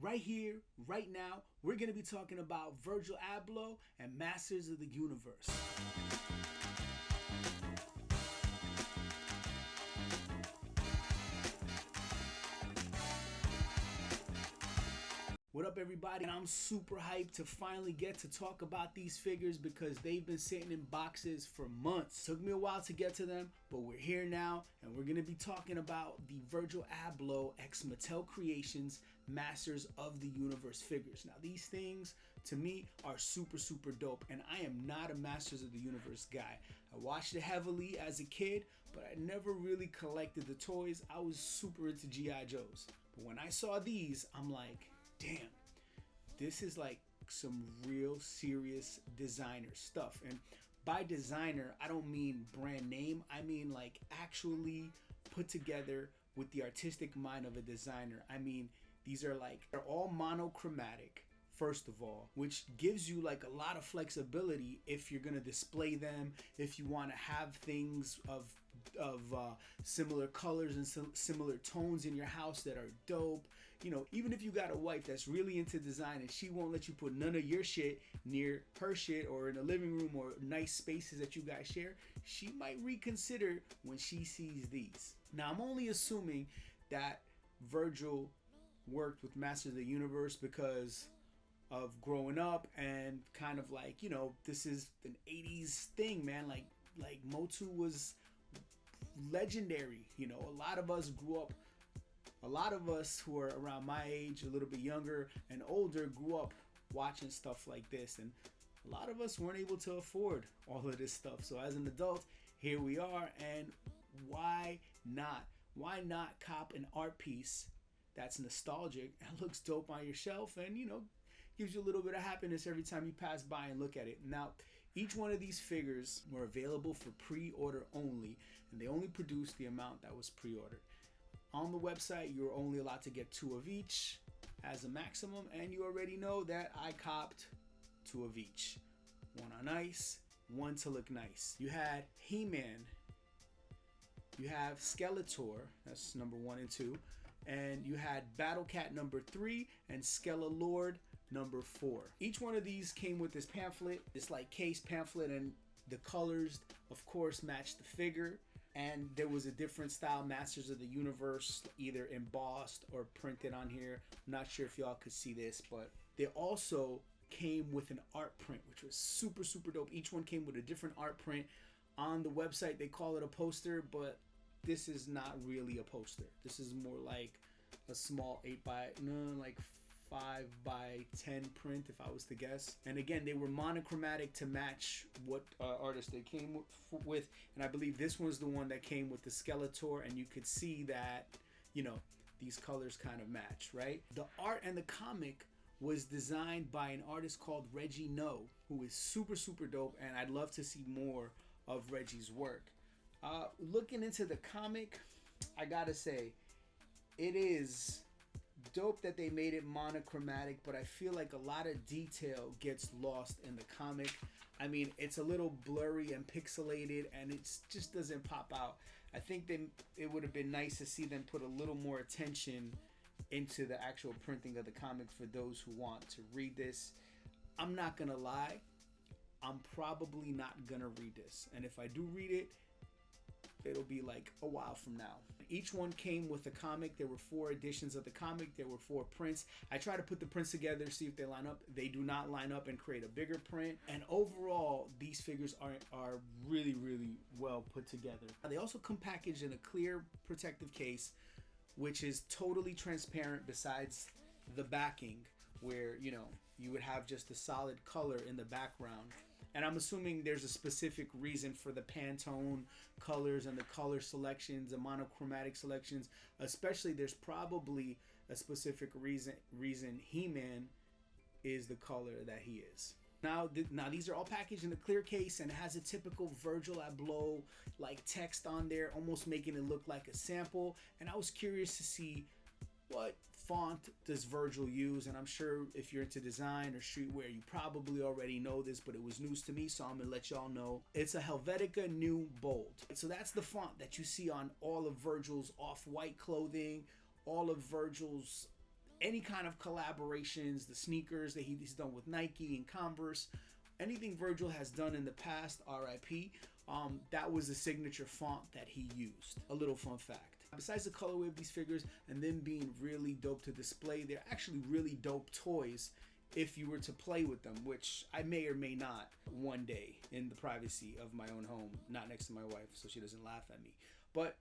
right here, right now, we're going to be talking about Virgil Abloh and Masters of the Universe. What up, everybody? And I'm super hyped to finally get to talk about these figures because they've been sitting in boxes for months. Took me a while to get to them, but we're here now, and we're gonna be talking about the Virgil Abloh x Mattel Creations Masters of the Universe figures. Now, these things to me are super dope, and I am not a Masters of the Universe guy. I watched it heavily as a kid, but I never really collected the toys. I was super into G.I. Joes. But when I saw these, I'm like, damn, this is like some real serious designer stuff. And by designer, I don't mean brand name. I mean like actually put together with the artistic mind of a designer. I mean, these are like, they're all monochromatic, first of all, which gives you like a lot of flexibility if you're gonna display them, if you want to have things of similar colors and similar tones in your house that are dope. You know, even if you got a wife that's really into design and she won't let you put none of your shit near her shit or in the living room or nice spaces that you guys share, she might reconsider when she sees these. Now, I'm only assuming that Virgil worked with Masters of the Universe because of growing up and kind of like, you know, this is an 80s thing, man. Like motu was legendary. You know, a lot of us grew up, a lot of us who are around my age, a little bit younger and older, grew up watching stuff like this, and a lot of us weren't able to afford all of this stuff. So as an adult, here we are, and why not? Why not cop an art piece that's nostalgic and looks dope on your shelf and, you know, gives you a little bit of happiness every time you pass by and look at it. Now, each one of these figures were available for pre-order only, and they only produced the amount that was pre-ordered. On the website, you're only allowed to get 2 of each as a maximum, and you already know that I copped 2 of each. 1 on ice, 1 to look nice. You had He-Man, you have Skeletor, that's number 1 and 2, and you had Battle Cat number 3 and Skele-Lord number 4. Each one of these came with this pamphlet, this like case pamphlet, and the colors, of course, matched the figure. And there was a different style Masters of the Universe, either embossed or printed on here. I'm not sure if y'all could see this, but they also came with an art print, which was super dope. Each one came with a different art print. On the website, they call it a poster, but this is not really a poster. This is more like a small 5x10 print, if I was to guess. And again, they were monochromatic to match what artist they came with. And I believe this one's the one that came with the Skeletor, and you could see that, you know, these colors kind of match, right? The art and the comic was designed by an artist called Reggie No, who is super dope, and I'd love to see more of Reggie's work. Looking into the comic, I gotta say, it is dope that they made it monochromatic, but I feel like a lot of detail gets lost in the comic. I mean, it's a little blurry and pixelated, and it just doesn't pop out. I think it would have been nice to see them put a little more attention into the actual printing of the comic for those who want to read this. I'm not gonna lie, I'm probably not gonna read this, and if I do read it, it'll be like a while from now. Each one came with a comic. There were 4 editions of the comic. There were 4 prints. I try to put the prints together, see if they line up. They do not line up and create a bigger print. And overall, these figures are really well put together. They also come packaged in a clear protective case, which is totally transparent besides the backing, where, you know, you would have just a solid color in the background. And I'm assuming there's a specific reason for the Pantone colors and the color selections, the monochromatic selections. Especially, there's probably a specific reason He-Man is the color that he is. Now these are all packaged in a clear case, and it has a typical Virgil Abloh like text on there, almost making it look like a sample. And I was curious to see what font does Virgil use, and I'm sure if you're into design or streetwear, you probably already know this, but it was news to me, so I'm gonna let y'all know. It's a Helvetica New Bold. So that's the font that you see on all of Virgil's off-white clothing, all of Virgil's any kind of collaborations, the sneakers that he's done with Nike and Converse, anything Virgil has done in the past, R.I.P, that was the signature font that he used. A little fun fact. Besides the colorway of these figures and them being really dope to display, they're actually really dope toys if you were to play with them, which I may or may not one day in the privacy of my own home, not next to my wife so she doesn't laugh at me. But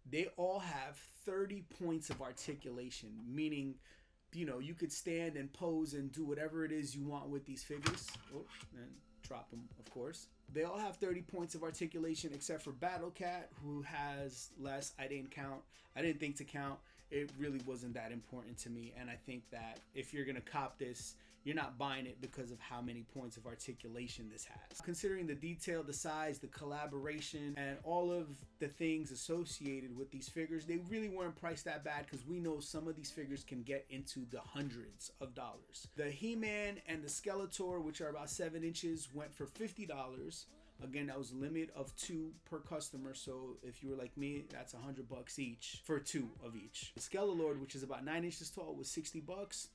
they all have 30 points of articulation, meaning, you know, you could stand and pose and do whatever it is you want with these figures. Oh, and drop them, of course. They all have 30 points of articulation except for Battle Cat, who has less. I didn't count. I didn't think to count. It really wasn't that important to me, and I think that if you're gonna cop this, you're not buying it because of how many points of articulation this has. Considering the detail, the size, the collaboration, and all of the things associated with these figures, they really weren't priced that bad, because we know some of these figures can get into the hundreds of dollars. The He-Man and the Skeletor, which are about 7 inches, went for $50. Again, that was a limit of 2 per customer, so if you were like me, that's $100 each for 2 of each. The Skelelord, which is about 9 inches tall, was $60,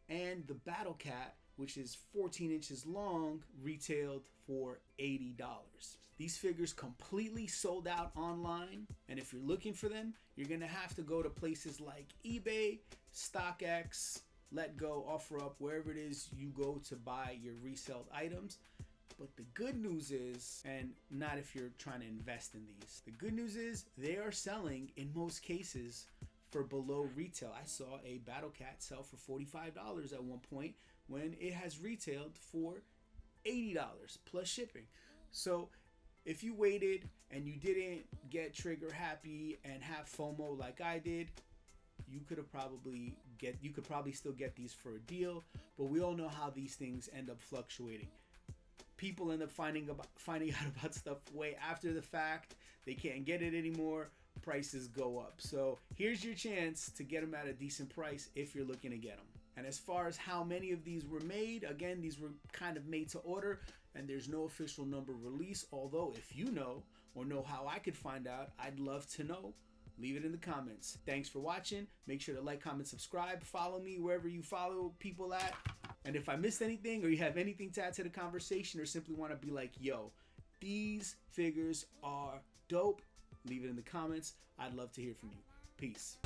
and the Battle Cat, which is 14 inches long, retailed for $80. These figures completely sold out online, and if you're looking for them, you're gonna have to go to places like eBay, StockX, LetGo, OfferUp, wherever it is you go to buy your resale items. But the good news is, and not if you're trying to invest in these, the good news is they are selling in most cases for below retail. I saw a Battle Cat sell for $45 at one point when it has retailed for $80 plus shipping. So if you waited and you didn't get trigger happy and have FOMO like I did, you could probably still get these for a deal, but we all know how these things end up fluctuating. People end up finding out about stuff way after the fact. They can't get it anymore. Prices go up. So here's your chance to get them at a decent price if you're looking to get them. And as far as how many of these were made, again, these were kind of made to order, and there's no official number released. Although if you know or know how I could find out, I'd love to know. Leave it in the comments. Thanks for watching. Make sure to like, comment, subscribe. Follow me wherever you follow people at. And if I missed anything or you have anything to add to the conversation or simply want to be like, yo, these figures are dope, leave it in the comments. I'd love to hear from you. Peace.